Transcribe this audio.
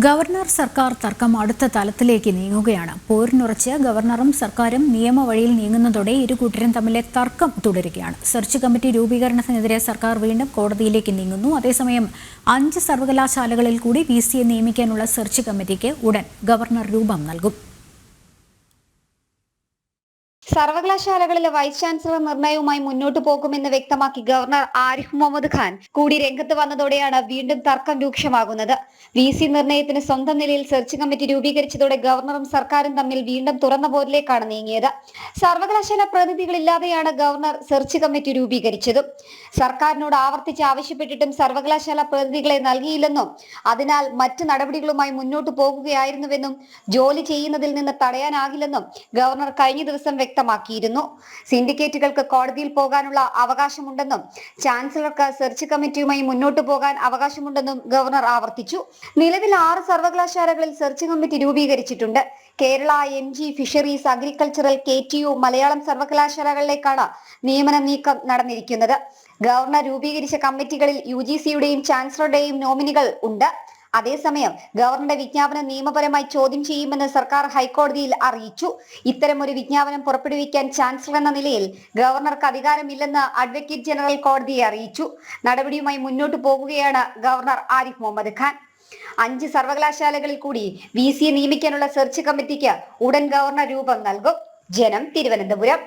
Governor സർക്കാർ തർക്കം അടുത്ത തലത്തിലേക്ക് നീങ്ങുകയാണ്. പോരിനുറച്ച് ഗവർണറും സർക്കാരും നിയമവഴിയിൽ നീങ്ങുന്നതോടെ ഇരുകൂട്ടരും തമ്മിലെ തർക്കം തുടരുകയാണ്. സെർച്ച് കമ്മിറ്റി രൂപീകരണത്തിനെതിരെ സർക്കാർ വീണ്ടും കോടതിയിലേക്ക് നീങ്ങുന്നു. അതേസമയം 5 സർവകലാശാലകളിൽ കൂടി VC നിയമിക്കാനുള്ള സെർച്ച് കമ്മിറ്റിക്ക് ഉടൻ ഗവർണർ രൂപം നൽകും. സർവകലാശാലകളിലെ വൈസ് ചാൻസലർ നിർണയവുമായി മുന്നോട്ടു പോകുമെന്ന് വ്യക്തമാക്കി ഗവർണർ ആരിഫ് മുഹമ്മദ് ഖാൻ കൂടി രംഗത്ത് വന്നതോടെയാണ് വീണ്ടും തർക്കം രൂക്ഷമാകുന്നത്. VC നിർണയത്തിന് സ്വന്തം നിലയിൽ സെർച്ച് കമ്മിറ്റി രൂപീകരിച്ചതോടെ ഗവർണറും സർക്കാരും തമ്മിൽ വീണ്ടും തുറന്ന പോരിലേക്കാണ് നീങ്ങിയത്. സർവകലാശാല പ്രതിനിധികളില്ലാതെയാണ് ഗവർണർ സെർച്ച് കമ്മിറ്റി രൂപീകരിച്ചത്. സർക്കാരിനോട് ആവർത്തിച്ച് ആവശ്യപ്പെട്ടിട്ടും സർവകലാശാല പ്രതിനിധികളെ നൽകിയില്ലെന്നും അതിനാൽ മറ്റ് നടപടികളുമായി മുന്നോട്ടു പോകുകയായിരുന്നുവെന്നും ജോലി ചെയ്യുന്നതിൽ നിന്ന് തടയാനാകില്ലെന്നും ഗവർണർ കഴിഞ്ഞ ദിവസം വ്യക്തമാക്കിയിരുന്നു. സിൻഡിക്കേറ്റുകൾക്ക് കോടതിയിൽ പോകാനുള്ള അവകാശമുണ്ടെന്നും ചാൻസലർക്ക് സെർച്ച് കമ്മിറ്റിയുമായി മുന്നോട്ടു പോകാൻ അവകാശമുണ്ടെന്നും ഗവർണർ ആവർത്തിച്ചു. നിലവിൽ 6 സർവകലാശാലകളിൽ സെർച്ച് കമ്മിറ്റി രൂപീകരിച്ചിട്ടുണ്ട്. Kerala, MG, fisheries, agricultural, KTU, Malayalam സർവകലാശാലകളിലേക്കാണ് നിയമന നീക്കം നടന്നിരിക്കുന്നത്. ഗവർണർ രൂപീകരിച്ച കമ്മിറ്റികളിൽ UGCയുടെയും ചാൻസലറുടെയും നോമിനികൾ ഉണ്ട്. അതേസമയം ഗവർണറുടെ വിജ്ഞാപനം നിയമപരമായി ചോദ്യം ചെയ്യുമെന്ന് സർക്കാർ ഹൈക്കോടതിയിൽ അറിയിച്ചു. ഇത്തരമൊരു വിജ്ഞാപനം പുറപ്പെടുവിക്കാൻ ചാൻസലർ എന്ന നിലയിൽ ഗവർണർക്ക് അധികാരമില്ലെന്ന് അഡ്വക്കേറ്റ് ജനറൽ കോടതിയെ അറിയിച്ചു. നടപടിയുമായി മുന്നോട്ടു പോകുകയാണ് ഗവർണർ ആരിഫ് മുഹമ്മദ് ഖാൻ. 5 സർവകലാശാലകളിൽ കൂടി VC നിയമിക്കാനുള്ള സെർച്ച് കമ്മിറ്റിക്ക് ഉടൻ ഗവർണർ രൂപം നൽകും. ജനം, തിരുവനന്തപുരം.